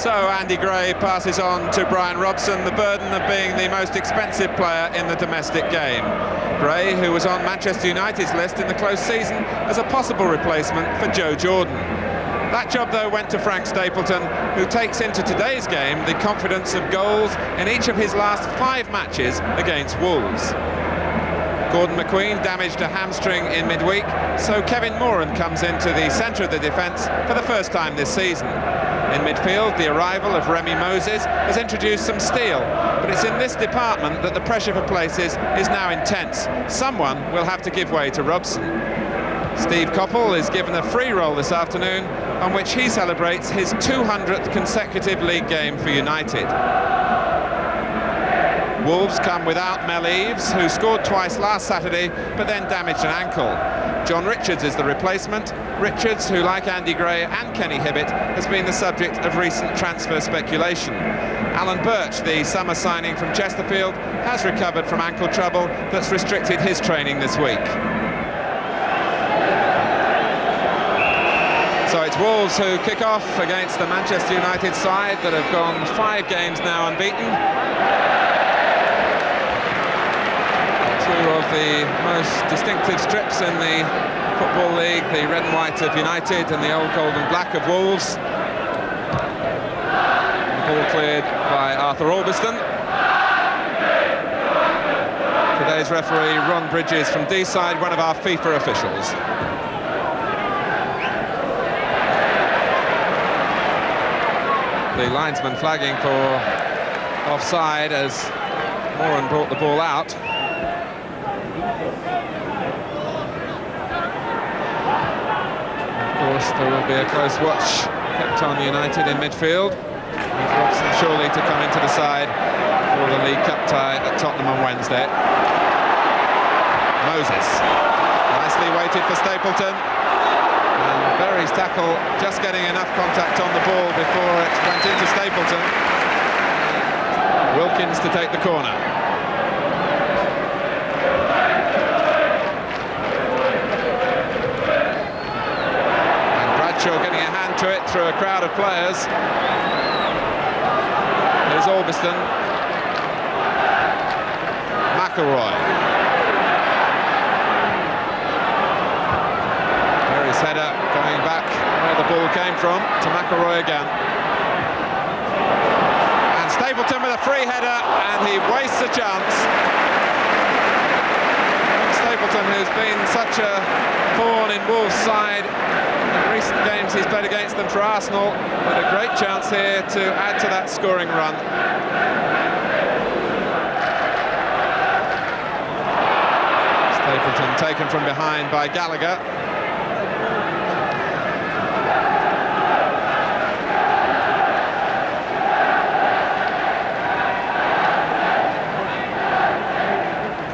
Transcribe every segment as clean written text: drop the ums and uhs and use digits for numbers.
So Andy Gray passes on to Brian Robson the burden of being the most expensive player in the domestic game. Gray, who was on Manchester United's list in the close season as a possible replacement for Joe Jordan. That job, though, went to Frank Stapleton, who takes into today's game the confidence of goals in each of his last 5 matches against Wolves. Gordon McQueen damaged a hamstring in midweek, so Kevin Moran comes into the centre of the defence for the first time this season. In midfield, the arrival of Remy Moses has introduced some steel, but it's in this department that the pressure for places is now intense. Someone will have to give way to Robson. Steve Coppell is given a free roll this afternoon, on which he celebrates his 200th consecutive league game for United. Wolves come without Mel Eves, who scored twice last Saturday, but then damaged an ankle. John Richards is the replacement. Richards, who, like Andy Gray and Kenny Hibbitt, has been the subject of recent transfer speculation. Alan Birch, the summer signing from Chesterfield, has recovered from ankle trouble that's restricted his training this week. So it's Wolves who kick off against the Manchester United side that have gone 5 games now unbeaten. 2 of the most distinctive strips in the Football League, the red and white of United and the old gold and black of Wolves. The ball cleared by Arthur Albiston. Today's referee, Ron Bridges from D-side, one of our FIFA officials. The linesman flagging for offside as Moran brought the ball out. Of course, there will be a close watch kept on United in midfield, with Robson surely to come into the side for the League Cup tie at Tottenham on Wednesday. Moses, nicely waited for Stapleton. And Berry's tackle just getting enough contact on the ball before it went into Stapleton. Wilkins to take the corner. And Bradshaw getting a hand to it through a crowd of players. There's Albiston. McElroy. Header going back where the ball came from to McElroy again. And Stapleton with a free header, and he wastes a chance. Stapleton, who's been such a thorn in Wolves' side in recent games he's played against them for Arsenal, with a great chance here to add to that scoring run. Stapleton taken from behind by Gallagher.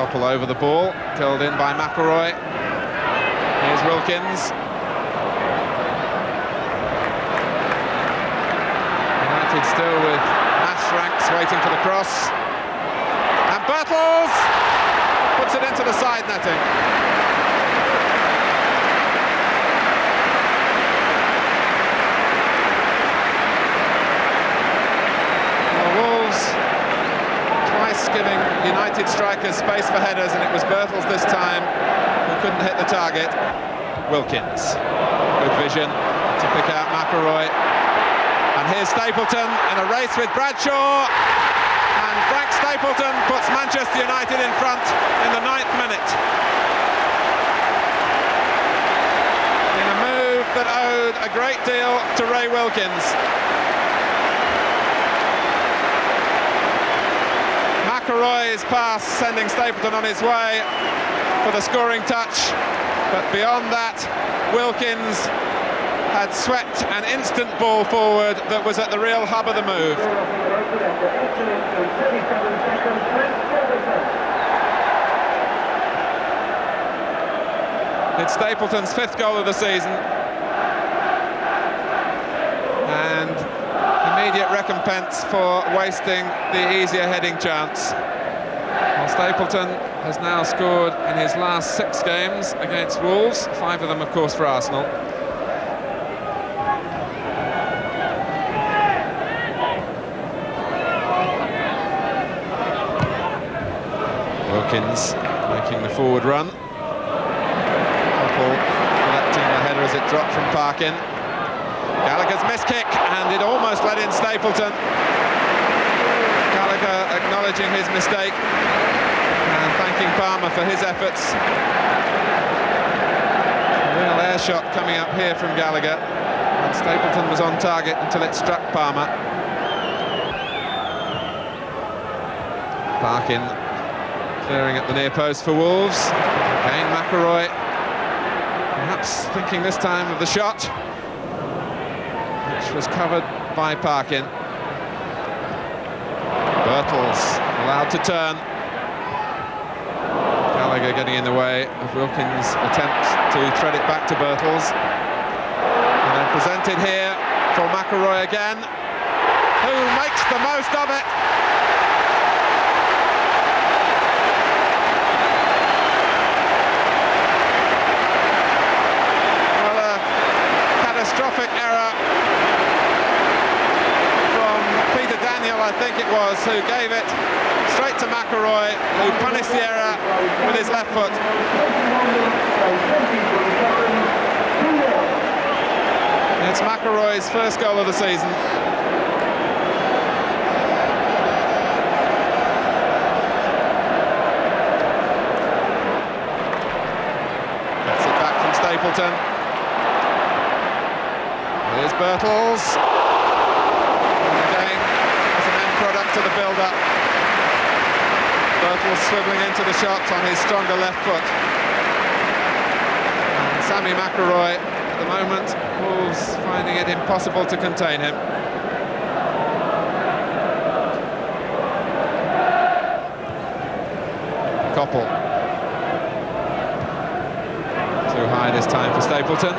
Coppell over the ball, curled in by McElroy. Here's Wilkins. United still with mass ranks waiting for the cross. And Birtles puts it into the side netting. Giving United strikers space for headers, and it was Birtles this time who couldn't hit the target. Wilkins, good vision to pick out McElroy, and here's Stapleton in a race with Bradshaw, and Frank Stapleton puts Manchester United in front in the 9th minute. In a move that owed a great deal to Ray Wilkins. McElroy's pass sending Stapleton on his way for the scoring touch, but beyond that, Wilkins had swept an instant ball forward that was at the real hub of the move. It's Stapleton's 5th goal of the season, and immediate recompense for wasting the easier heading chance. Well, Stapleton has now scored in his last 6 games against Wolves, 5 of them, of course, for Arsenal. Wilkins making the forward run. Coppell collecting the header as it dropped from Parkin. Gallagher's missed kick, and it almost let in Stapleton. Gallagher acknowledging his mistake and thanking Palmer for his efforts. A real air shot coming up here from Gallagher, and Stapleton was on target until it struck Palmer. Parkin clearing at the near post for Wolves. Again McElroy, perhaps thinking this time of the shot, which was covered by Parkin. Birtles allowed to turn. Gallagher getting in the way of Wilkins' attempt to thread it back to Birtles. And then presented here for McElroy again, who makes the most of it. Catastrophic error from Peter Daniel, I think it was, who gave it straight to McElroy, who punished the error with his left foot. It's McElroy's first goal of the season. Gets it back from Stapleton. Here's Birtles. And again, as an end product to the build-up. Birtles swivelling into the shot on his stronger left foot. And Sammy McElroy, at the moment, Wolves finding it impossible to contain him. Coppell. Too high this time for Stapleton.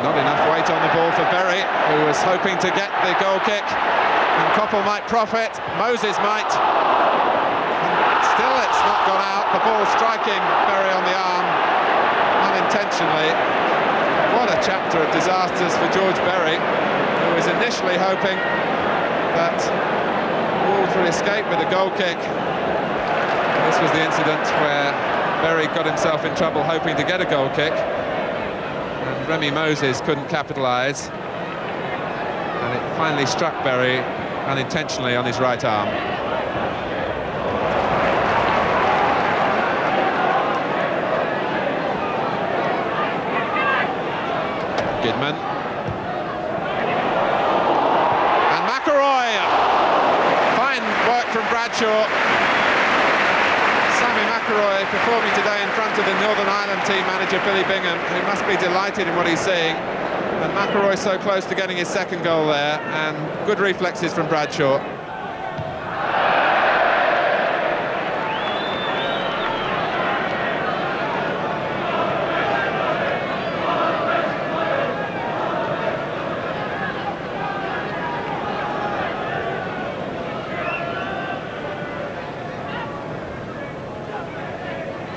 Not enough weight on the ball for Berry, who was hoping to get the goal kick, and Coppell might profit, Moses might. And still it's not gone out, the ball striking Berry on the arm unintentionally. What a chapter of disasters for George Berry, who was initially hoping that Wolves would escape with a goal kick. And this was the incident where Berry got himself in trouble hoping to get a goal kick. And Remy Moses couldn't capitalise, and it finally struck Berry unintentionally on his right arm. Gidman. And McElroy! Fine work from Bradshaw. Sammy McElroy performing today in front of the Northern Ireland team manager Billy Bingham, who must be delighted in what he's seeing. And McElroy so close to getting his second goal there, and good reflexes from Bradshaw.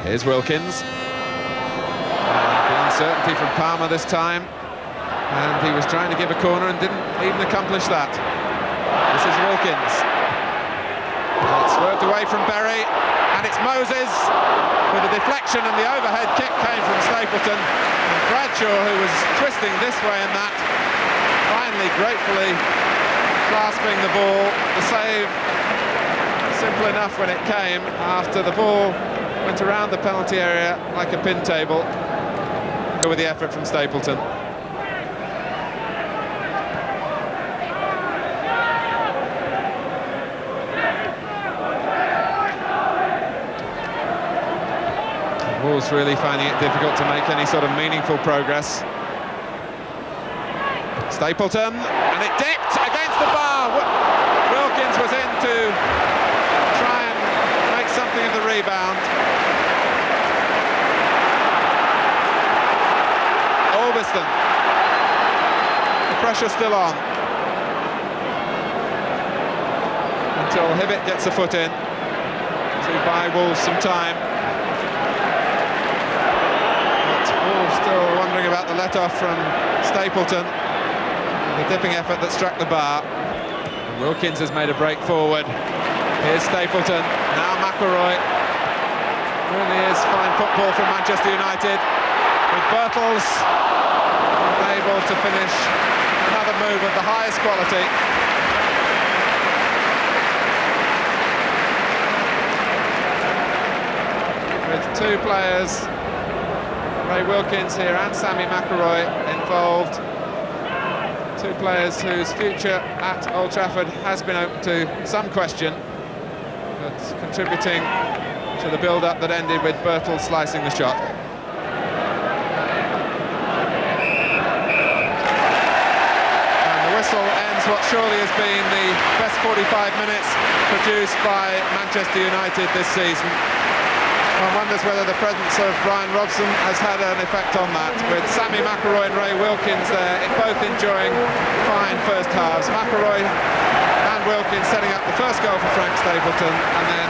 Here's Wilkins. The uncertainty from Palmer this time. And he was trying to give a corner and didn't even accomplish that. This is Wilkins. It's swerved away from Berry. And it's Moses with a deflection, and the overhead kick came from Stapleton. And Bradshaw, who was twisting this way and that, finally gratefully clasping the ball. The save simple enough when it came after the ball went around the penalty area like a pin table. Go with the effort from Stapleton. Wolves really finding it difficult to make any sort of meaningful progress. Stapleton, and it dipped against the bar. Wilkins was in to try and make something of the rebound. Albiston. The pressure's still on. Until Hibbett gets a foot in to buy Wolves some time. But Wolves still wondering about the let-off from Stapleton. The dipping effort that struck the bar. And Wilkins has made a break forward. Here's Stapleton, now McIlroy. Really is fine football from Manchester United, with Birtles able to finish another move of the highest quality. With two players, Ray Wilkins here and Sammy McIlroy, involved. Two players whose future at Old Trafford has been open to some question, but contributing to the build-up that ended with Birtles slicing the shot. And the whistle ends what surely has been the best 45 minutes produced by Manchester United this season. One wonders whether the presence of Brian Robson has had an effect on that, with Sammy McIlroy and Ray Wilkins there, both enjoying fine first halves. McIlroy and Wilkins setting up the first goal for Frank Stapleton, and then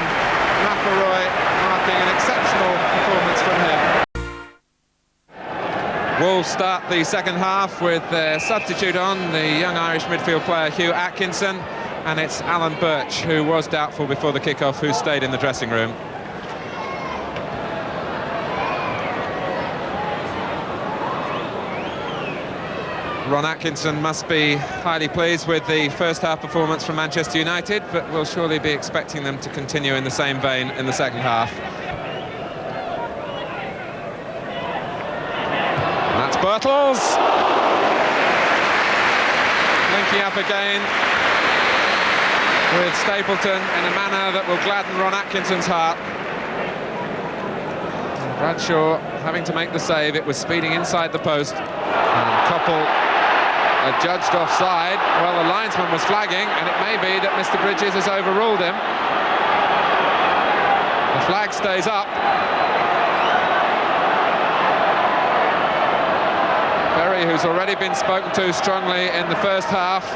McIlroy marking an exceptional performance from him. Wolves start the second half with their substitute on, the young Irish midfield player Hugh Atkinson, and it's Alan Birch, who was doubtful before the kick-off, who stayed in the dressing room. Ron Atkinson must be highly pleased with the first half performance from Manchester United, but we'll surely be expecting them to continue in the same vein in the second half. And that's Birtles linking up again with Stapleton in a manner that will gladden Ron Atkinson's heart. And Bradshaw having to make the save. It was speeding inside the post, and Coppell judged offside. Well, the linesman was flagging, and it may be that Mr. Bridges has overruled him. The flag stays up. Berry, who's already been spoken to strongly in the first half,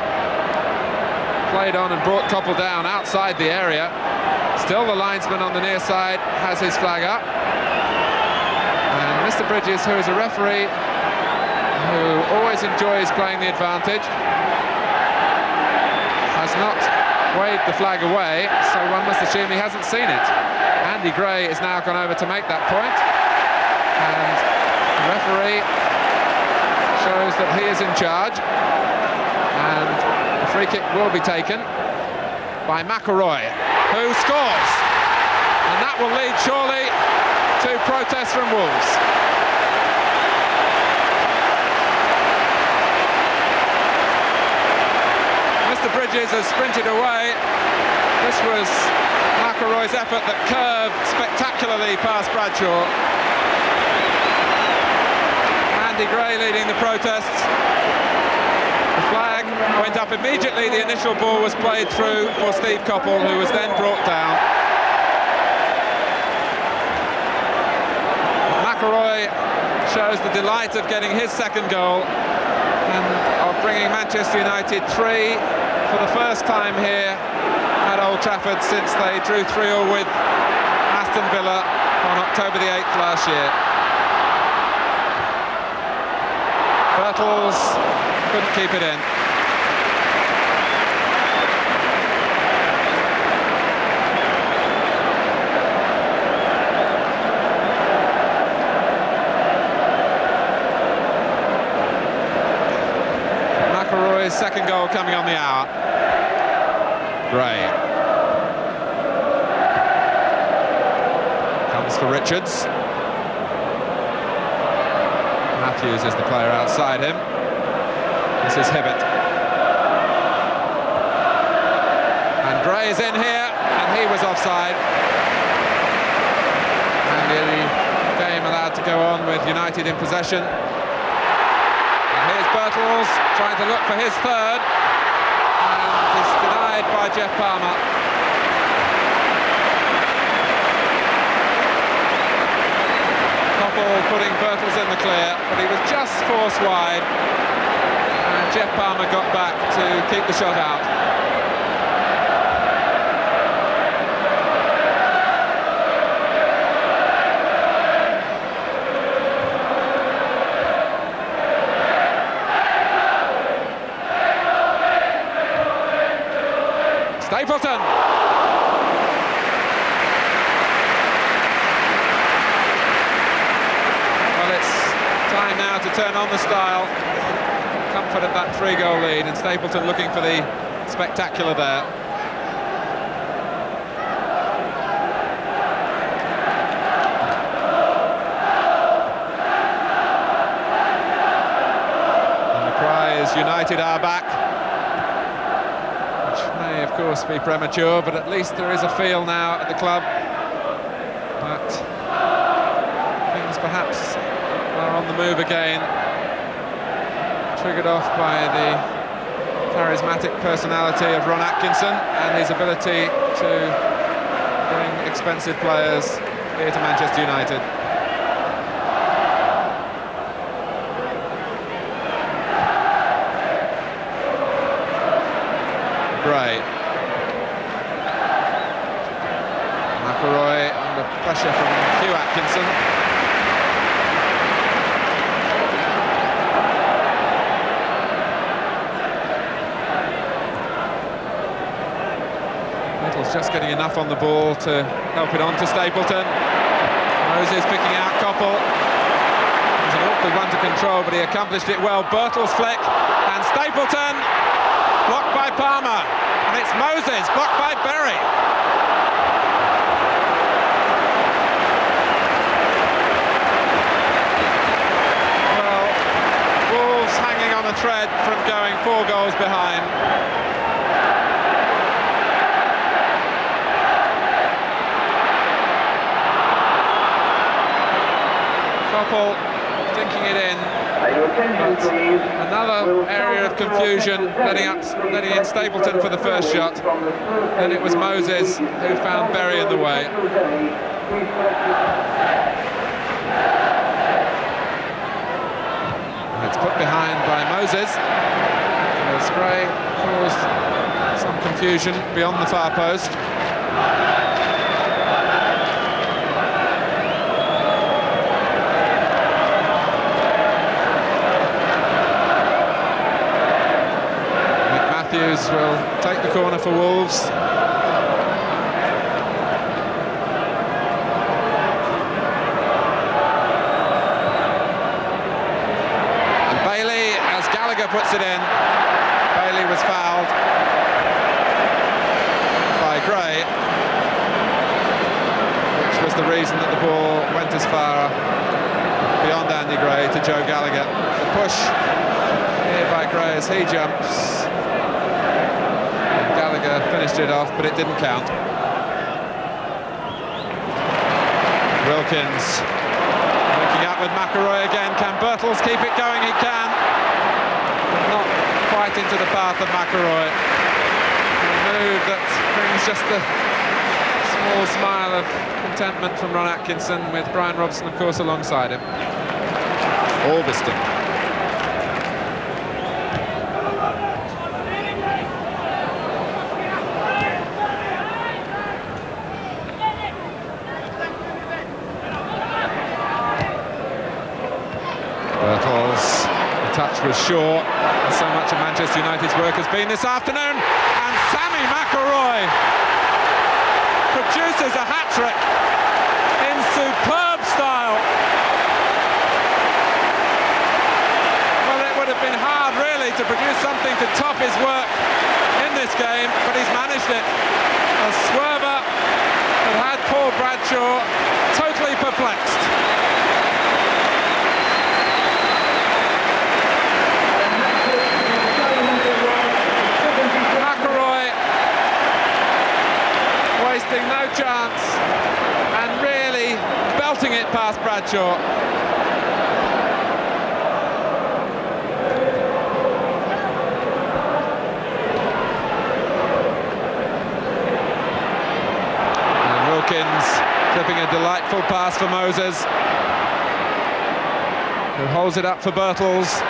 played on and brought Coppell down outside the area. Still the linesman on the near side has his flag up. And Mr. Bridges, who is a referee who always enjoys playing the advantage, has not waved the flag away, so one must assume he hasn't seen it. Andy Gray is now gone over to make that point, and the referee shows that he is in charge, and the free kick will be taken by McIlroy, who scores, and that will lead surely to protest from Wolves. Mr. Bridges has sprinted away. This was McIlroy's effort that curved spectacularly past Bradshaw. Andy Gray leading the protests. The flag went up immediately. The initial ball was played through for Steve Coppell, who was then brought down. McIlroy shows the delight of getting his second goal and of bringing Manchester United 3 for the first time here at Old Trafford since they drew 3-3 with Aston Villa on October the 8th last year. Birtles couldn't keep it in. McIlroy's second goal coming on the hour. Gray comes for Richards. Matthews is the player outside him. This is Hibbert. And Gray is in here, and he was offside. And the game allowed to go on with United in possession. And here's Birtles trying to look for his third, and is denied by Jeff Palmer. Coppell putting Birtles in the clear, but he was just forced wide, and Jeff Palmer got back to keep the shot out. Stapleton! turn on the style, comfort of that 3-goal lead, and Stapleton looking for the spectacular there. And the cry is United are back, which may of course be premature, but at least there is a feel now at the club that things perhaps are on the move again, triggered off by the charismatic personality of Ron Atkinson and his ability to bring expensive players here to Manchester United. Gray. McIlroy under pressure from Hugh Atkinson. Just getting enough on the ball to help it on to Stapleton. Moses picking out Koppel. It was an awkward one to control, but he accomplished it well. Birtles flick, and Stapleton blocked by Palmer, and it's Moses blocked by Berry. Well, Wolves hanging on a thread from going 4 goals behind. Koppel dinking it in, but another area of confusion, letting in Stapleton for the first shot. Then it was Moses who found Berry in the way. It's put behind by Moses, as Gray caused some confusion beyond the far post. Matthews will take the corner for Wolves. And Bailey, as Gallagher puts it in, Bailey was fouled by Gray, which was the reason that the ball went as far beyond Andy Gray to Joe Gallagher. The push here by Gray as he jumps. Gallagher finished it off, but it didn't count. Wilkins looking up with McIlroy again. Can Birtles keep it going? He can. Not quite into the path of McIlroy. A move that brings just a small smile of contentment from Ron Atkinson, with Brian Robson, of course, alongside him. Albiston. Touch was short, and so much of Manchester United's work has been this afternoon, and Sammy McIlroy produces a hat-trick in superb style. Well, it would have been hard really to produce something to top his work in this game, but he's managed it. A swerver that had Paul Bradshaw totally perplexed. Wasting no chance and really belting it past Bradshaw. And Wilkins clipping a delightful pass for Moses, who holds it up for Birtles.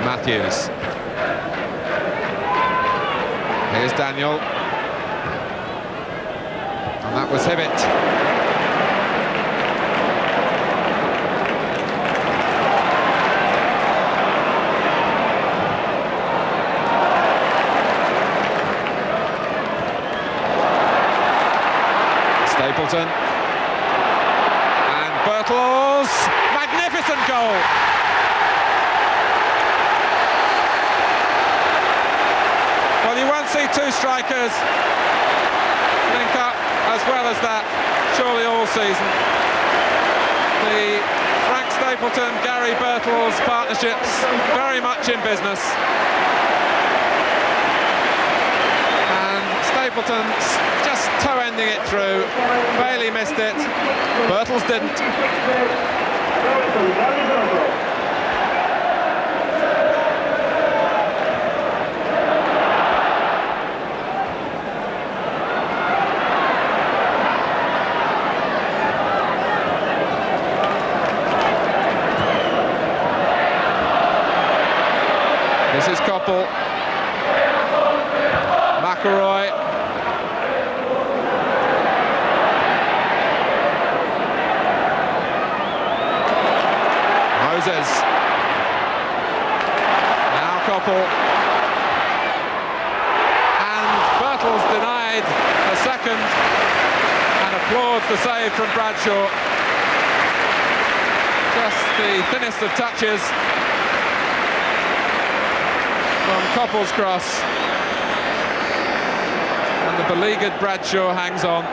Matthews. Here's Daniel. And that was Hibbett. Stapleton. And Birtles, magnificent goal! Well, you won't see two strikers link up as well as that, surely all season. The Frank Stapleton, Gary Birtles partnerships very much in business. And Stapleton just toe-ending it through. Bailey missed it, Birtles didn't. This is Coppell, McElroy, Moses, now Coppell, and Birtles denied a second and applauds the save from Bradshaw. Just the thinnest of touches from Coppell's cross, and the beleaguered Bradshaw hangs on.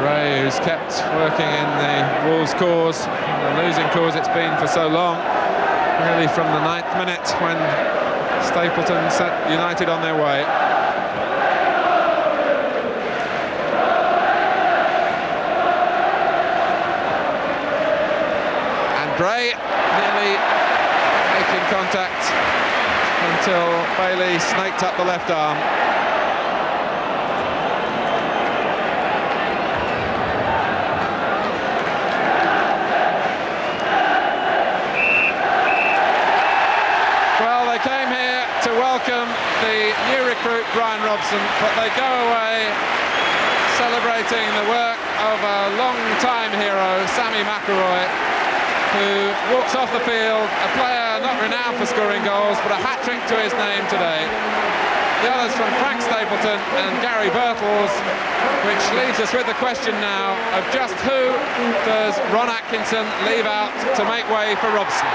Gray, who's kept working in the Wolves' cause, the losing cause it's been for so long. Really from the 9th minute when Stapleton set United on their way. And Gray nearly making contact until Bailey snaked up the left arm. Came here to welcome the new recruit Brian Robson, but they go away celebrating the work of a long-time hero, Sammy McElroy, who walks off the field, a player not renowned for scoring goals, but a hat-trick to his name today. The others from Frank Stapleton and Gary Birtles, which leaves us with the question now of just who does Ron Atkinson leave out to make way for Robson?